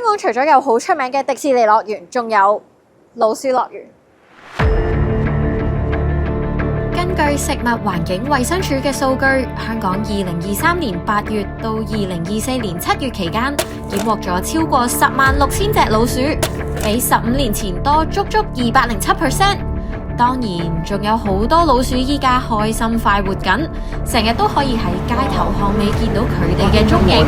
港除咗有好出名嘅迪士尼樂園，仲有老鼠樂園。根據食物環境衛生署嘅數據，香港2023年8月到2024年7月期間，檢獲咗超過106000隻老鼠，比15年前多足足207%。當然，仲有好多老鼠依家開心快活緊，成日都可以喺街頭巷尾見到佢哋嘅蹤影。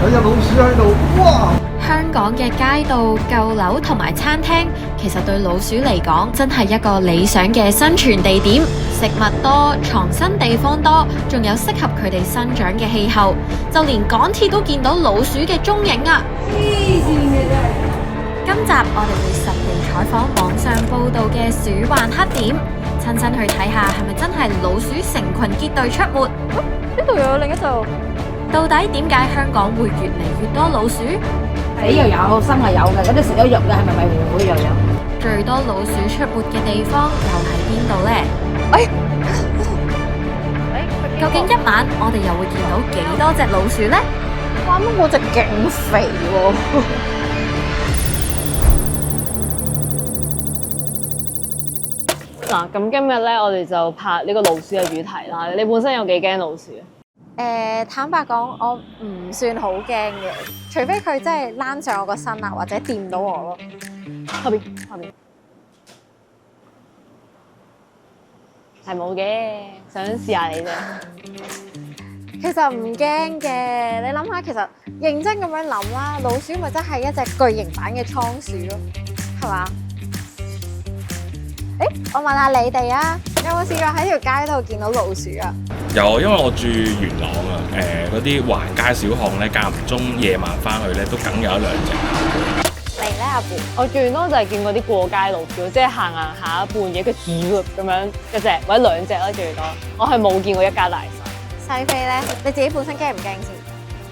有隻老鼠喺度，哇！香港嘅街道、舊樓同埋餐廳，其實對老鼠嚟講，真係一個理想嘅生存地點。食物多，藏身地方多，仲有適合佢哋生長嘅氣候，就連港鐵都見到老鼠嘅蹤影啊！黐線嘅真係。今集我哋會實地採訪網上報道嘅鼠患黑點，親身去睇下係咪真係老鼠成群結隊出沒？呢度有另一度。到底點解香港會越嚟越多老鼠？死又有，生係有嘅，嗰啲食咗肉嘅係咪會又有？最多老鼠出沒嘅地方又喺邊度呢？究竟一晚我哋又會見到幾多隻老鼠呢？啱啱嗰隻勁肥喎！嗱，咁今日咧，我哋就拍呢個老鼠嘅主題啦。你本身有幾驚老鼠啊？坦白講，我唔算好驚嘅，除非佢真係躝上我個身啊，或者掂到我咯。後邊係冇嘅，想試下你啫。其實唔驚嘅，你諗下，其實認真咁樣諗啦，老鼠咪真係一隻巨型版嘅倉鼠咯，係嘛？我問下你哋啊，有冇試過喺條街度見到老鼠啊？有，因為我住元朗啊，嗰啲橫街小巷咧，間唔中夜晚翻去咧，都梗有一兩隻。嚟咧，阿父，我最多就係見過啲過街老鼠，即係行下半夜佢住咁樣一隻或者兩隻啦，最多。我係冇見過一家大細。細飛咧，你自己本身驚唔驚先？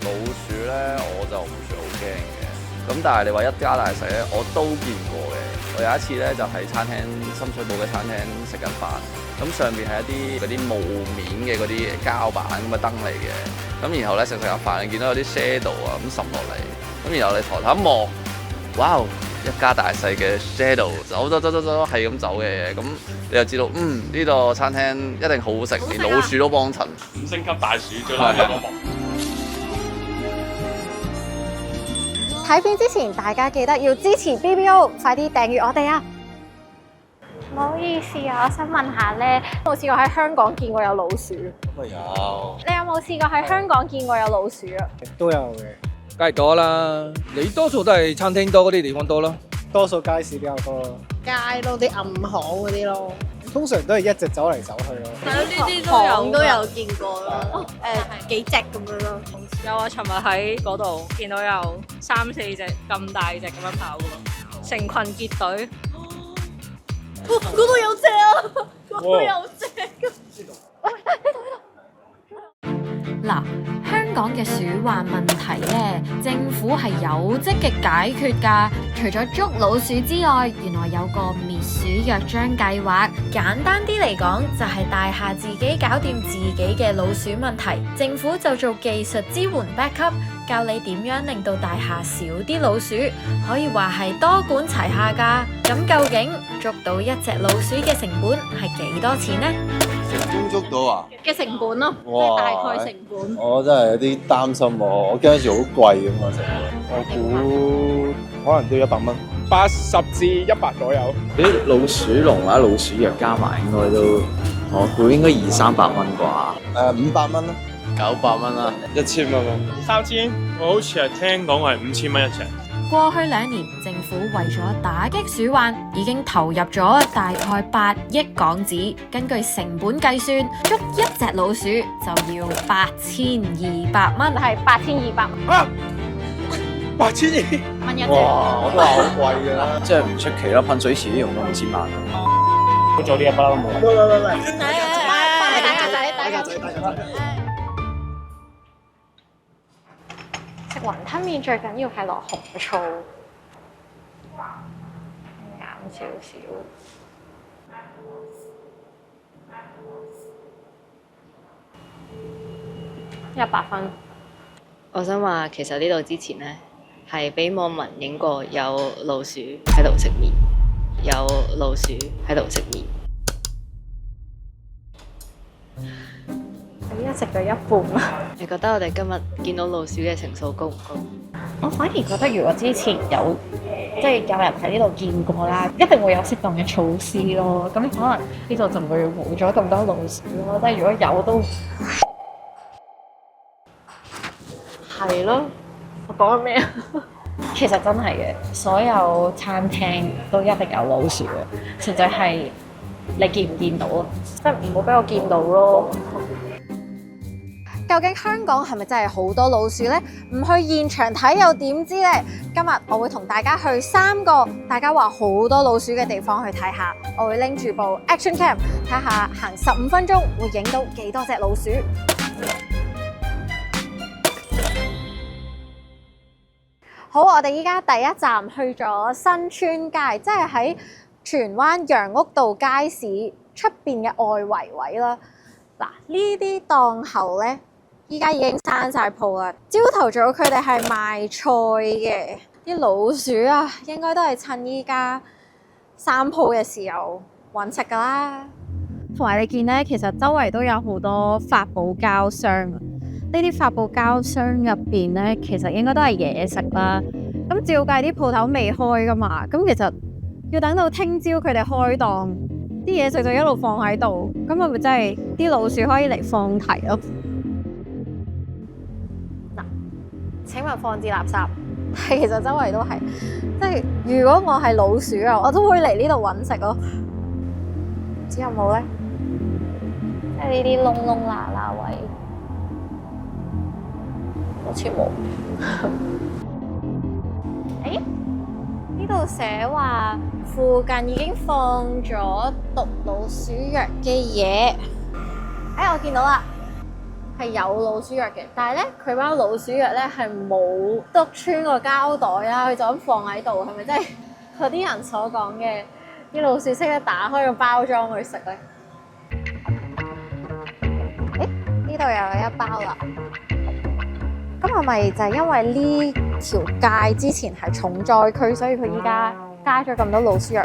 老鼠咧，我就唔算好驚嘅。咁但係你話一家大細咧，我都見過嘅。我有一次咧就喺餐廳深水埗嘅餐廳食緊飯，咁上邊係一啲嗰啲霧面嘅嗰啲膠板咁嘅燈嚟嘅，咁然後咧食下飯，你見到有啲 shadow 啊咁滲落嚟，咁然後你抬頭一望，哇！一家大細嘅 shadow 走係咁走嘅，咁你就知道呢個餐廳一定好好食，連老鼠都幫襯。5星級大鼠最拉有個幕。睇片之前，大家記得要支持 BBO， 快啲訂閱我哋啊！唔好意思啊，我想問下咧，有冇試過喺香港見過有老鼠？咁啊有。你有冇試過喺香港見過有老鼠啊？都有嘅，梗係多啦。你多數都係餐廳多嗰啲地方多咯，多數街市比較多咯，街咯，啲暗巷嗰啲咯。通常都係一直走嚟走去咯。係咯，呢啲都有見過咯，幾隻咁樣咯。有啊，尋日喺嗰度見到有3-4隻咁大隻咁樣跑嘅咯，成群結隊。嗰度有隻啊！嗰度有隻。嗱，香港嘅鼠患問題咧，政府係有積極解決㗎。除咗捉老鼠之外，原來有個滅鼠約章計劃。簡單啲嚟講，就係大廈自己搞掂自己嘅老鼠問題，政府就做技術支援 backup，教你點樣令到大廈少啲老鼠，可以話係多管齊下㗎。咁究竟捉到一隻老鼠嘅成本係幾多錢呢？成功捉到啊！嘅成本咯，即哇係大概成本。我真係有啲擔心喎，我驚住好貴咁啊成本。我估可能都100蚊，80至100左右。啲老鼠籠或者老鼠藥加埋應該都，我估應該200-300蚊啩。500蚊啦900蚊啦，1000蚊咯。3000，我好似係聽講係5000蚊一隻。過去2年，政府為咗打擊鼠患，已經投入咗大概8億港紙。根據成本計算，捉一隻老鼠就要8200蚊，係8200蚊。8200蚊一隻。哇，我都話好貴㗎啦。即係唔出奇啦，噴水池都用到5000萬。好早啲一包都冇。喂，大家仔。食雲吞麵最緊要係落紅醋，減少少。100分。我想話，其實呢度之前咧係俾網民影過有老鼠喺度食麵，有老鼠喺度食麵。我依家食咗一半啦。你覺得我哋今日見到老鼠嘅成數高唔高？我反而覺得，如果之前有有人喺呢度見過啦，一定會有適當嘅措施咯。咁可能呢度就會冇咗咁多老鼠咯。即係如果有都係咯。我講緊咩啊？其實真係嘅，所有餐廳都一定有老鼠嘅，實際係你見唔見到啊？即係唔好俾我見到咯。究竟香港係咪真係好多老鼠呢？唔去現場睇又點知呢？今日我會同大家去3個大家話好多老鼠嘅地方去睇下。我會拎住部 Action Cam 睇下行15分鐘會影到幾多隻老鼠。好，我哋依家第一站去咗新村街，即係喺荃灣楊屋道街市出邊嘅外圍位啦。嗱，呢啲檔口呢，依家已經閂晒鋪啦。朝頭早佢哋係賣菜嘅，啲老鼠啊，應該都係趁依家閂鋪嘅時候揾食噶啦。同埋你見呢，其實周圍都有好多發泡膠箱。呢啲發泡膠箱入邊呢，其實應該都係嘢食啦。咁照計啲鋪頭未開噶嘛，咁其實要等到聽朝佢哋開檔，啲嘢食就一路放喺度，咁係咪真係啲老鼠可以嚟放題咯？嗱，請問放置垃圾，但其實周圍都係，即係如果我係老鼠啊，我都會嚟呢度揾食咯。唔知有冇呢？即係呢啲窿窿罅罅位。好似冇。誒，呢度寫話附近已經放咗毒老鼠藥嘅嘢。我見到啦，係有老鼠藥嘅，但係咧佢包老鼠藥咧係冇篤穿個膠袋啦，佢就咁放喺度，係咪真係嗰啲人所講嘅啲老鼠識得打開個包裝去食咧？呢度又有一包啦。咁係咪就係因為呢條街之前係重災區，所以佢依家加咗咁多老鼠藥，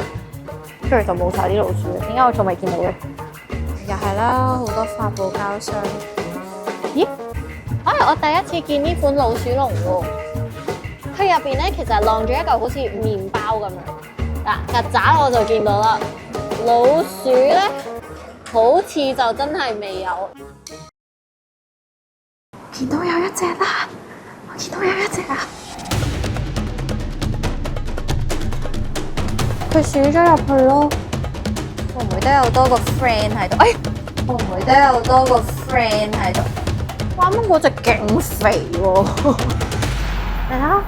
跟住就冇晒啲老鼠？點解我仲未見到嘅？又係啦，好多發泡膠箱。咦？我第一次見呢款老鼠籠喎。佢入邊咧其實晾咗一嚿好似麵包咁樣。嗱，曱甴我就見到啦，老鼠咧好似就真係未有。見到有一隻啦，我見到有一隻啊！佢鼠咗入去咯，會唔會都有多個 friend 喺度？會唔會都有多個 friend 喺度？哇！啱啱嗰隻勁肥喎，你睇下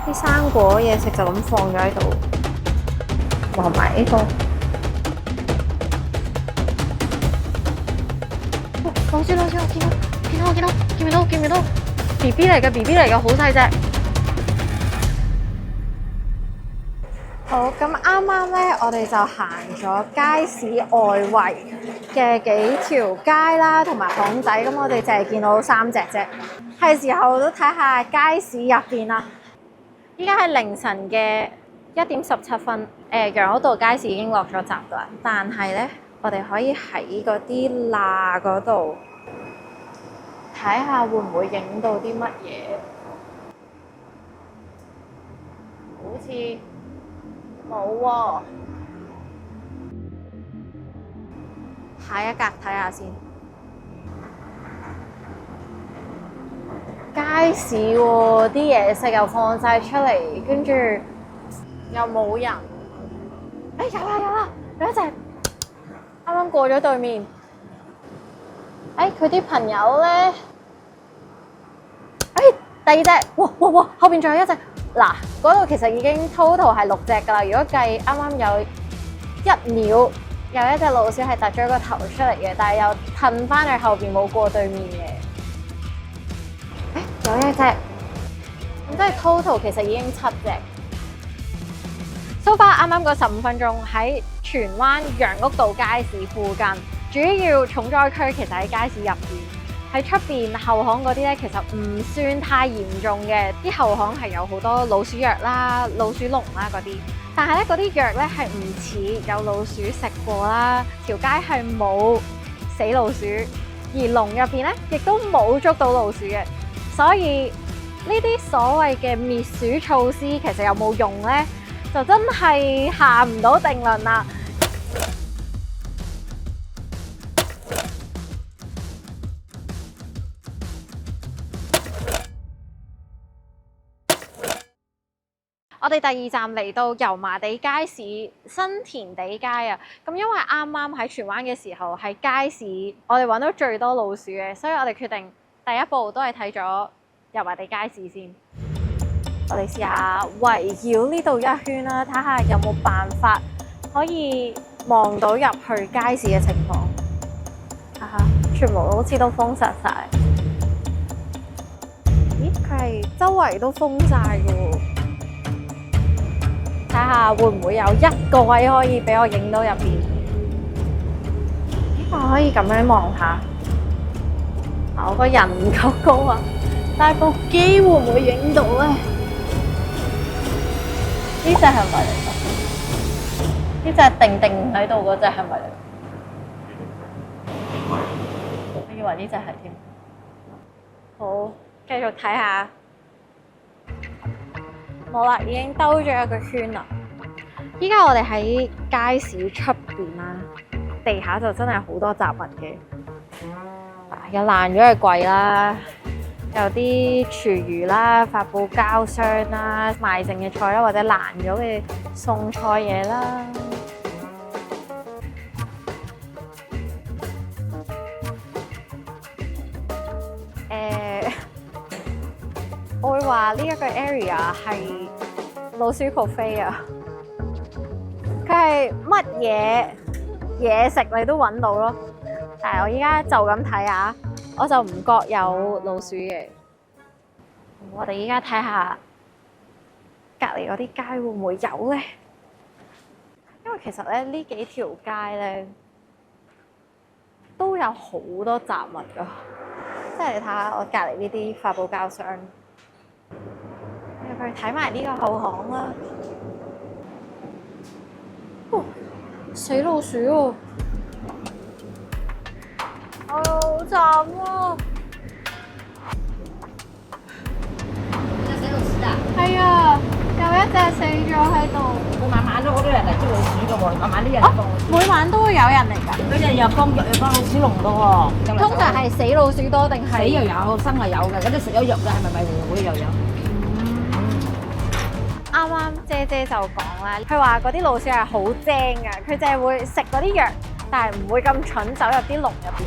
啲生果嘢食就咁放咗喺度，同埋呢個。老鼠，我見唔見到 BB 嚟嘅，好細隻。好，咁啱啱咧，我哋就行咗街市外圍嘅幾條街啦，同埋巷仔。咁我哋淨係見到3隻啫，係時候都睇下街市入邊啦。依家係凌晨嘅1點17分，楊屋道街市已經落咗閘啦，但係咧，我哋可以喺嗰啲罅嗰度睇下會唔會影到啲乜嘢？好似冇喎。下一格睇下先。街市喎，啲嘢食又放晒出嚟，跟住又冇人。有啦，有一隻啱啱過咗對面。佢啲朋友咧。第二隻，哇！後邊仲有一隻，嗱，嗰度其實已經 total 係6隻㗎啦。如果計啱啱有1秒有一隻老鼠係突咗個頭出嚟嘅，但係又褪翻去後邊冇過對面嘅。有一隻，咁即係 total 其實已經7隻。So far 啱啱嗰15分鐘喺荃灣楊屋道街市附近，主要重災區其實喺街市入邊。喺出邊後巷嗰啲咧，其實唔算太嚴重嘅。啲後巷係有好多老鼠藥啦、老鼠籠啦嗰啲，但係咧嗰啲藥咧係唔似有老鼠食過啦，條街係冇死老鼠，而籠入邊咧亦都冇捉到老鼠嘅，所以呢啲所謂嘅滅鼠措施其實有冇用咧，就真係下唔到定論啦。我哋第二站嚟到油麻地街市新填地街啊，咁因為啱啱喺荃灣嘅時候係街市，我哋揾到最多老鼠嘅，所以我哋決定第一步都係睇咗油麻地街市先。我哋試下圍繞呢度一圈啦，睇下有冇辦法可以望到入去街市嘅情況。全部好似都封實晒。咦？佢係周圍都封晒㗎喎。睇下會唔會有一個位可以俾我影到入邊？我可以咁樣望下。我個人唔夠高啊，但係部機會唔會影到咧？呢隻係咪嚟㗎？呢隻定喺度嗰隻係咪嚟？我以為呢隻係添。好，繼續睇下。冇啦，已經兜咗一個圈啦。依家我哋喺街市出邊啦，地下就真係好多雜物嘅，有爛咗嘅櫃啦，有啲廚餘啦、發泡膠箱啦、賣剩嘅菜啦，或者爛咗嘅餸菜嘢啦。我會話呢一個 area 係老鼠 buffet 啊，佢係乜嘢食你都揾到咯。但係我依家就咁睇下，我就唔覺有老鼠嘅。我哋依家睇下隔離嗰啲街會唔會有咧？因為其實咧呢幾條街咧都有好多雜物㗎，即係你睇下我隔離呢啲發泡膠箱。入去睇埋呢個後巷啦。死老鼠喎！好慘啊！隻死老鼠啊！係啊，有一隻死咗喺度。晚晚都好多人嚟捉老鼠㗎喎，晚晚啲人放。每晚都會有人嚟㗎。嗰日又放藥又放老鼠籠㗎喎。通常係死老鼠多定係？死又有，生又有嘅。嗰啲食咗藥嘅係咪會又有？啱啱姐姐就講啦，佢話嗰啲老鼠係好精㗎，佢淨係會食嗰啲藥，但係唔會咁蠢走入啲籠入邊。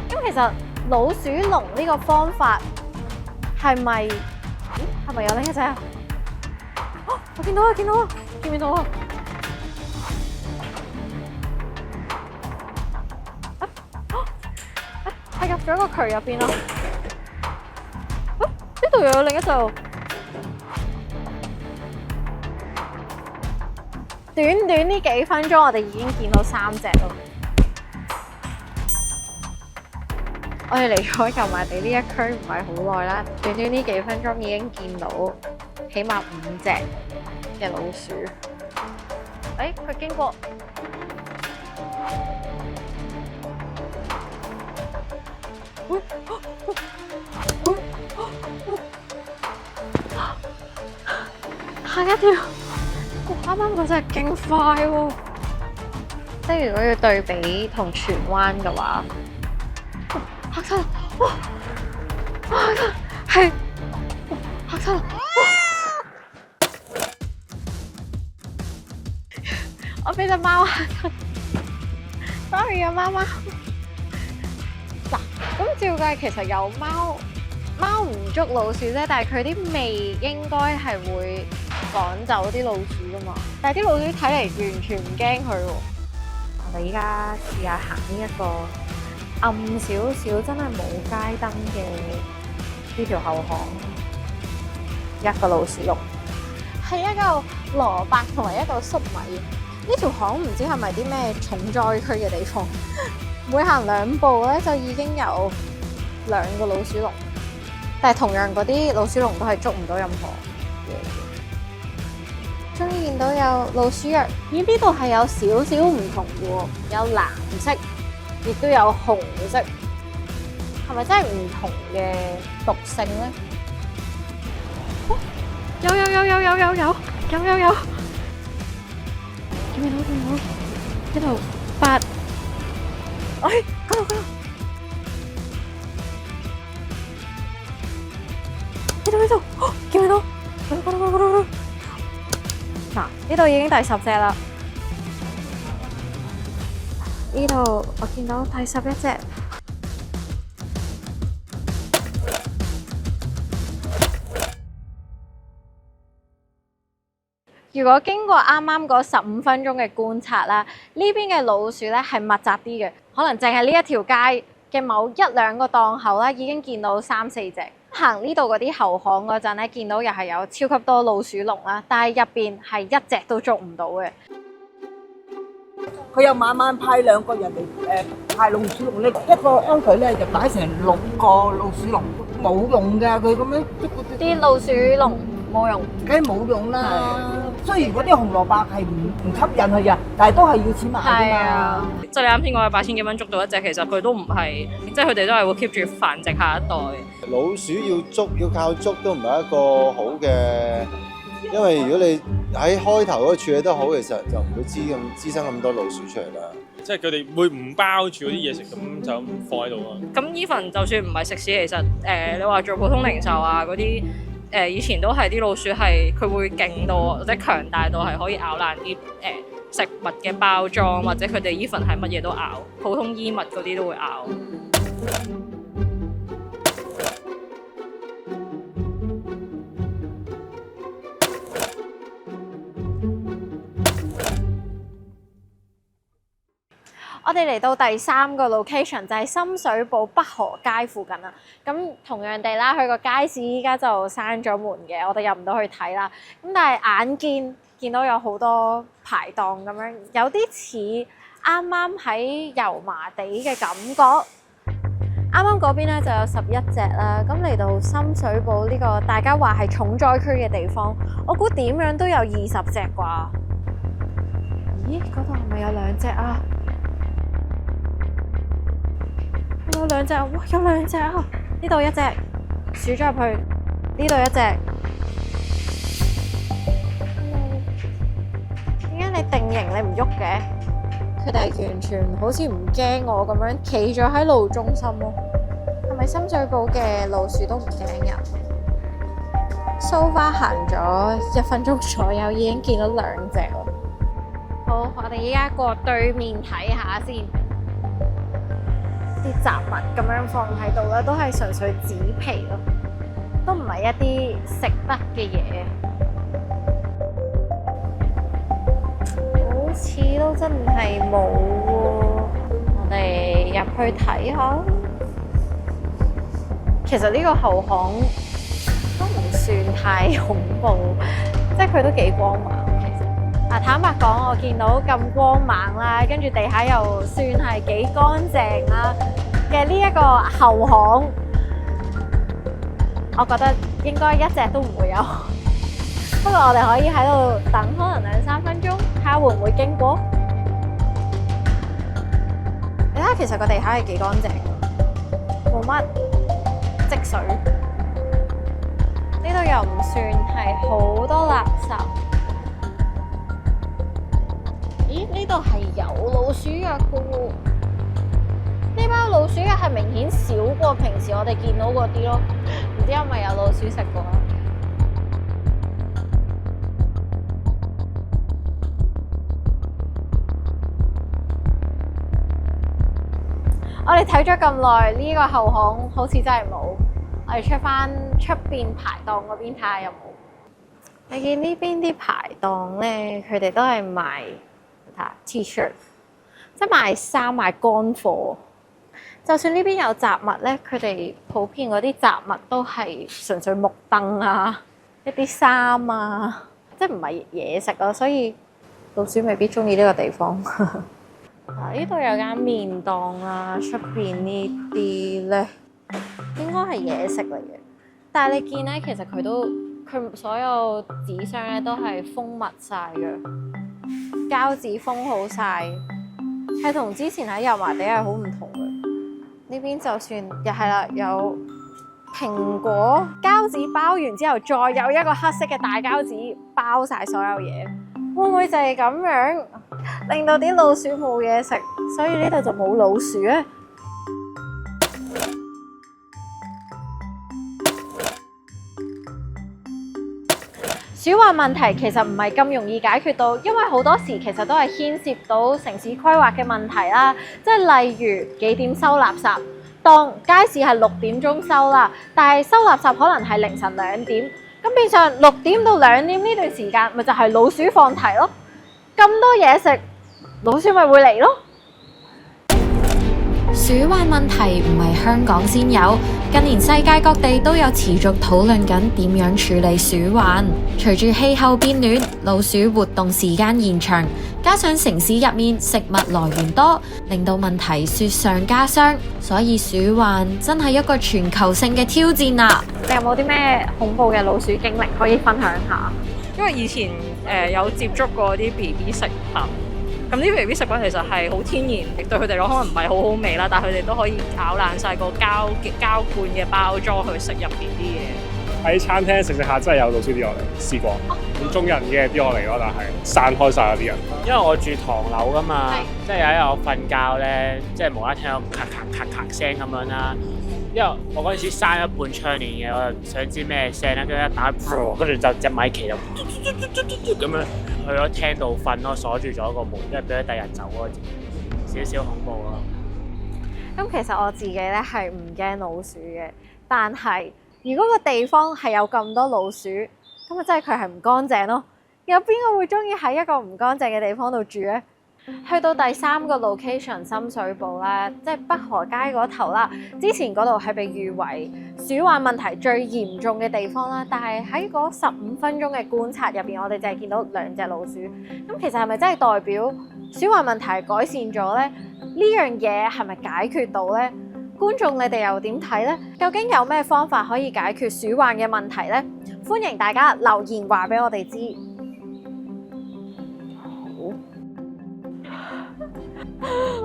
咁其實老鼠籠呢個方法係咪？咦，係咪有另一隻啊？我見到啊！見唔見到啊？係入咗個渠入邊咯。呢度又有另一隻。短短呢幾分鐘，我哋已經見到3隻咯。我哋嚟咗油麻地呢一區唔係好耐啦，短短呢幾分鐘已經見到起碼5隻嘅老鼠。佢經過，下一條。啱啱嗰隻勁快喎！即係如果要對比同荃灣嘅話，嚇親！哇！係嚇親！我俾隻貓嚇親 ，sorry 啊，貓貓。嗱，咁照計其實有貓唔捉老鼠啫，但係佢啲味應該係會趕走啲老鼠噶嘛，但係啲老鼠睇嚟完全唔驚佢喎。我哋依家試下行呢一個暗少少，真係冇街燈嘅呢條後巷，一個老鼠籠，係一個蘿蔔同埋一個粟米。呢條巷唔知係咪啲咩重災區嘅地方，每行2步咧就已經有2個老鼠籠，但係同樣嗰啲老鼠籠都係捉唔到任何嘢。終於見到有老鼠藥，咦？呢度係有少少唔同嘅喎，有藍色，亦都有紅色，係咪真係唔同嘅毒性咧？哦，有，見唔見到？呢度8，哎，嗰度，呢度，哦，見唔見到？嗰度。嗱，呢度已經第10隻啦。呢度我見到第11隻。如果經過啱啱嗰15分鐘嘅觀察啦，呢邊嘅老鼠咧係密集啲嘅，可能淨係呢一條街嘅某1、2個檔口啦，已經見到3、4隻。行呢度嗰啲後巷嗰陣咧，見到又係有超級多老鼠籠啦，但係入邊係一隻都捉唔到嘅。佢又晚晚派2個人嚟派老鼠籠咧，一個 uncle 咧就擺成6個老鼠籠，冇用㗎，佢咁樣啲老鼠籠冇用，梗係冇用啦。雖然嗰啲紅蘿蔔係唔吸引佢嘅，但係都係要錢買㗎嘛。即係你啱先講嘅8000幾蚊捉到一隻，其實佢都唔係，即係佢哋都係會 keep 住繁殖下一代。老鼠要捉要靠捉都唔係一個好嘅，因為如果你喺開頭嗰個處理得好，其實就唔會滋生咁多老鼠出嚟啦。即係佢哋會唔包住嗰啲嘢食，咁就咁放喺度啊。咁 even 就算唔係食肆，其實你話做普通零售啊嗰啲。以前都係啲老鼠係佢會勁到或者強大到係可以咬爛啲食物嘅包裝，或者佢哋 even 係乜嘢都咬，普通衣物嗰啲都會咬。我哋嚟到第3個 location 就係深水埗北河街附近啦。咁同樣地啦，佢個街市依家就閂咗門嘅，我哋入唔到去睇啦。咁但係眼見到有好多排檔咁樣，有啲似啱啱喺油麻地嘅感覺。啱啱嗰邊咧就有11隻啦。咁嚟到深水埗呢個大家話係重災區嘅地方，我估點樣都有20隻啩。咦？嗰度係咪有2隻啊？有2隻，哇！有2隻啊！呢度1隻，數咗入去。呢度1隻。點解你定型你唔喐嘅？佢哋完全好似唔驚我咁樣，企咗喺路中心咯。係咪深水埗嘅老鼠都唔驚人？So far 行咗1分鐘左右，已經見到2隻咯。好，我哋依家過對面睇下先。啲雜物咁樣放喺度啦，都係純粹紙皮咯，都唔係一啲食得嘅嘢。好似都真係冇喎，我哋入去睇下。其實呢個後巷都唔算太恐怖，即係佢都幾光猛。坦白講，我見到咁光猛啦，跟住地下又算係幾乾淨啦嘅呢一個後巷，我覺得應該1隻都唔會有。不過我哋可以喺度等可能2、3分鐘，睇下會唔會經過。你睇下，其實個地下係幾乾淨，冇乜積水。呢度又唔算係好多垃圾。咦？呢度係有老鼠藥嘅喎。呢包老鼠藥係明顯少過平時我哋見到嗰啲咯，唔知係咪有老鼠食過？我哋睇咗咁耐，呢個後巷好似真係冇。我哋出翻出邊排檔嗰邊睇下有冇。你見呢邊啲排檔咧，佢哋都係賣 T-shirt， 即係賣衫賣乾貨。就算呢邊有雜物咧，佢哋普遍嗰啲雜物都係純粹木凳啊、一啲衫啊，即係唔係嘢食咯，所以老鼠未必中意呢個地方。呢度有間麵檔啦，出邊呢啲咧應該係嘢食嚟嘅。但係你見咧，其實佢所有紙箱咧都係封密晒嘅，膠紙封好晒，係同之前喺油麻地係好唔同嘅。呢邊就算又係啦，有蘋果膠紙包完之後，再有一個黑色嘅大膠紙包晒所有嘢，會唔會就係咁樣令到啲老鼠冇嘢食，所以呢度就冇老鼠咧？鼠患問題其實唔係咁容易解決到，因為好多時其實都係牽涉到城市規劃嘅問題啦，即係例如幾點收垃圾。當街市係6點鐘收啦，但係收垃圾可能係凌晨2點，咁變相6點到2點呢段時間，咪就係老鼠放題咯。咁多嘢食，老鼠咪會嚟咯。鼠患問題唔係香港先有，近年世界各地都有持續討論緊點樣處理鼠患。隨住氣候變暖，老鼠活動時間延長，加上城市入面食物來源多，令到問題雪上加霜，所以鼠患真係一個全球性嘅挑戰啊！你有冇啲咩恐怖嘅老鼠經歷可以分享下？因為以前有接觸過啲 BB 食品。咁啲 BB 食品其實係好天然，亦對佢哋講可能唔係好好味啦，但係佢哋都可以咬爛晒個膠罐嘅包裝去食入邊啲嘢。喺餐廳食下真係有老鼠跌落嚟，試過。咁中人嘅跌落嚟咯，但係散開晒嗰啲人。因為我住唐樓噶嘛，即係有一日我瞓覺咧，即係無啦啦聽到咔咔咔咔聲咁樣啦。因為我嗰陣時閂一半窗簾嘅，我就想知咩聲啦，跟住一打，跟住就隻米奇就咁樣去咗廳度瞓咯，鎖住咗個門，跟住俾佢第日走咯，少少恐怖咯。咁其實我自己咧係唔驚老鼠嘅，但係如果個地方係有咁多老鼠，咁啊真係佢係唔乾淨咯。有邊個會中意喺一個唔乾淨嘅地方度住咧？去到第3個 location 深水埗啦，即係北河街嗰頭啦。之前嗰度係被譽為鼠患問題最嚴重嘅地方啦，但係喺嗰15分鐘嘅觀察入邊，我哋淨係見到2隻老鼠。咁其實係咪真係代表鼠患問題改善咗呢？呢樣嘢係咪解決到呢？觀眾你哋又點睇呢？究竟有咩方法可以解決鼠患嘅問題呢？歡迎大家留言話俾我哋知。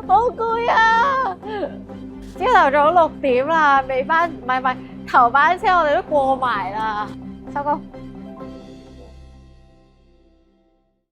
好攰啊！朝頭早6點啦，尾班唔係頭班車我哋都過埋啦，收工。